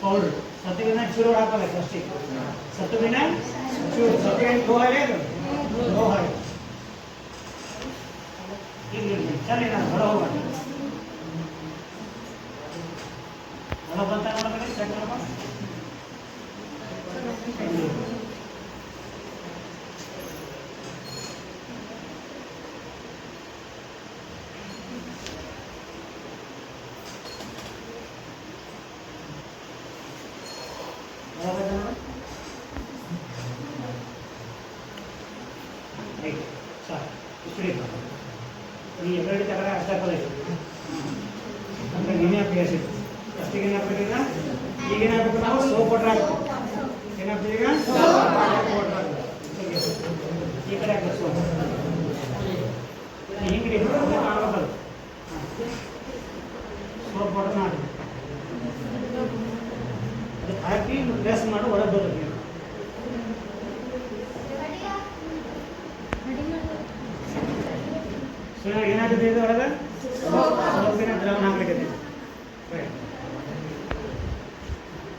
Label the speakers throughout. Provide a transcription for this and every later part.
Speaker 1: Powder ಸತುವಿನ ಚೂರು ಹಾಕಬೇಕು ಫಸ್ಟಿಗೆ. ಸತುವಿನ ಚೂರು ಸತುವಿನ ಲೋ ಹಾಗೆ ಲೋ ಹಾಗೆ ಈಗ ಚೆನ್ನಾಗಿ ನಾನು ಹೊರ ಹೋಗೋಣ. ಹೊರ ಬಂತ ನೋಡಬೇಡಿ ಚೆಕ್ ಮಾಡ್ಬ. ಈ ಎರಡು ತಗಡ ಅರ್ಧ ಕಲಿತು ಅಂದರೆ ನೀನೇ ಅಭ್ಯಾಸ ಫಸ್ಟಿಗೆ ಏನಾಗ್ಬೇಕೀಗ ಈಗೇನಾಗಬೇಕು ನಾವು ಸೋಪ್ ವಾಟರ್ ಹಾಕ್ಬೇಕು. ಏನಾಗ್ತದೆ ಈಗ ಸೋಪ್ ವಾಟರ್ ಹಾಕ್ಬೇಕು. ಈ ಕಡೆ ಹಾಕ್ಬೇಕು ಸೋಪ್ ಹಿಂಗೆ ಮಾಡ್ಬೇಕಲ್ಲ ಸೋಪ್ ವಾಟರ್ನ ಹಾಕಬೇಕು. ಅದು ಹಾಕಿ ಪ್ರೆಸ್ ಮಾಡಿ ಹೊರಗೆ ಬರುತ್ತೆ. ಏನಾಗುತ್ತೆ ಇದು ಒಳಗೆ ಸೋಪಿನ ದ್ರಾವಣ ಹಾಕ್ಲಿಕ್ಕೆ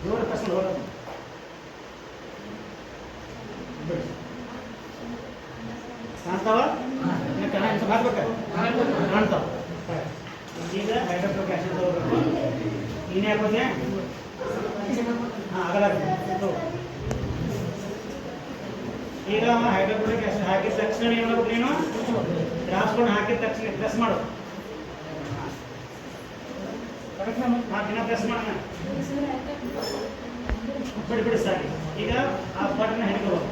Speaker 1: ಜೋರು ಕಸಲು ಹೊರಗೆ ಕಾಣ್ತಾವ ಹಾಕ್ಬೇಕ ಕಾಣ್ತಾವ. ಈಗ ಹೈಡ್ರೋಕ್ಲೋರಿಕ್ ಆಸಿಡ್ ತಗೋಬೇಕು. ನೀನೇ ಹಾಕೋದೆ ಹಾಂ ಆಗಲ್ಲ. ಈಗ ಹೈಡ್ರೋಕ್ಲೋರಿಕ್ ಆಸಿಡ್ ಹಾಕಿದ ತಕ್ಷಣ ಏನು ಮಾಡ್ಬೇಕು ನೀನು ಡ್ರಾಪ್ಸ್ಕೊಂಡು ಹಾಕಿದ ತಕ್ಷಣ ಪ್ರೆಸ್ ಮಾಡು. ಹಾಕಿನ ಪ್ರೆಸ್ ಮಾಡೋಣ ಬಿಡಿ ಬಿಡಿ ಸಾಕು. ಈಗ ಆ ಬಟನ್ನ ಹಿಡ್ಕೋಬೇಕು.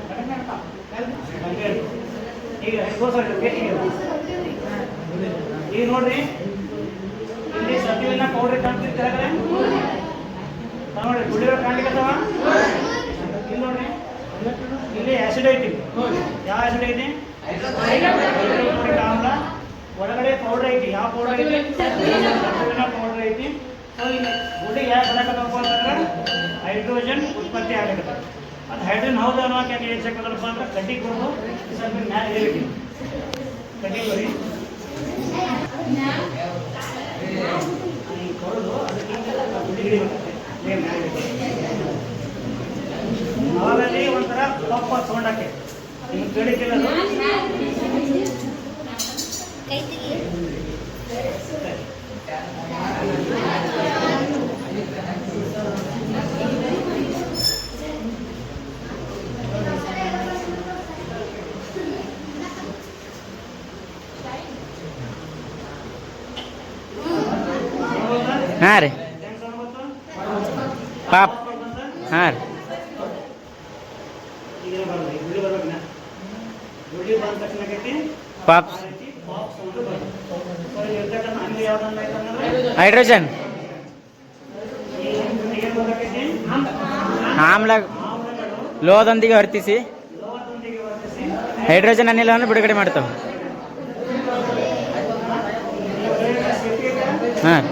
Speaker 1: ಈಗ ಹಿಡ್ಕೋ ಸರ್ ಈಗ ನೋಡ್ರಿ ಇಲ್ಲಿ ಸತುವಿನ ಪೌಡ್ರ್ ಕಾಣ್ತಿರ್ತಾರೆ ನೋಡಿ ಗುಡಿರೋ ಕಾಣ್ಲಿಕ್ಕತ್ತವ. ಇಲ್ಲಿ ನೋಡ್ರಿ ಇಲ್ಲಿ ಆಸಿಡ್ ಐತಿ. ಯಾವ ಆಸಿಡ್ ಐತಿ? ಹೈಡ್ರೋಕ್ಲೋರಿಕ್ ಆಮ್ಲ. ಒಳಗಡೆ ಪೌಡರ್ ಐತಿ. ಯಾವ ಪೌಡರ್ ಐತಿ? ಸತುವಿನ ಪೌಡರ್ ಐತಿ. ಗುಡಿ ಯಾಕೆ ಬರಕತ್ತಪ್ಪ ಅಂತಂದ್ರೆ ಹೈಡ್ರೋಜನ್ ಉತ್ಪತ್ತಿ ಆಗಲಿಕ್ಕೆ. ಅದು ಹೈಡ್ರೋಜನ್ ಹೌದು ಅನ್ನೋಕೆ ಯಾಕೆ ಏನು ಸಿಕ್ಕದಪ್ಪ ಅಂದ್ರೆ ಕಡ್ಡಿ ಕೊಡೋದು ಸ್ವಲ್ಪ ಮ್ಯಾಲೆ ಏರಿಕೆ ಕಡ್ಡಿ ಕೊಡಿ ಕೊಡೋದು ಅದಕ್ಕೆ ಗುಡಿ ಹಿಡಿಬೇಕಾಗುತ್ತೆ. ಅವಾಗಲ್ಲಿ ಒಂಥರ ಕಪ್ಪ ಸೌಂಡ್ ಹಾಕಿ ನಿಮ್ಗೆ ಕೇಳಿಕ್ಕಿಲ್ಲ.
Speaker 2: ಹಾಂ ರೀ ಪಾಪ್ ಹಾಂ ರೀ ಪಾಪ್ ಹೈಡ್ರೋಜನ್ ಆಮ್ಲ ಲೋಹದೊಂದಿಗೆ ವರ್ತಿಸಿ ಹೈಡ್ರೋಜನ್ ಅನಿಲವನ್ನು ಬಿಡುಗಡೆ ಮಾಡ್ತವೆ. ಹಾಂ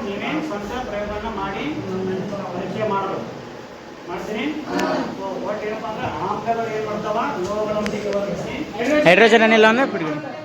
Speaker 2: ನೀವೇ ಸ್ವಂತ ಪ್ರಯೋಗವನ್ನು ಮಾಡಿ ಪರೀಕ್ಷೆ ಮಾಡಬೇಕು. ಮಾಡ್ತೀನಿ ಒಟ್ಟು ಏನಪ್ಪ ಅಂದ್ರೆ ಆಮ್ಲಗಳು ಏನು ಮಾಡ್ತಾವ ಲೋಹಗಳೊಂದಿಗೆ ವರ್ತಿಸಿ ಹೈಡ್ರೋಜನ್ ಅನಿಲವನ್ನು ಬಿಡುಗಡೆ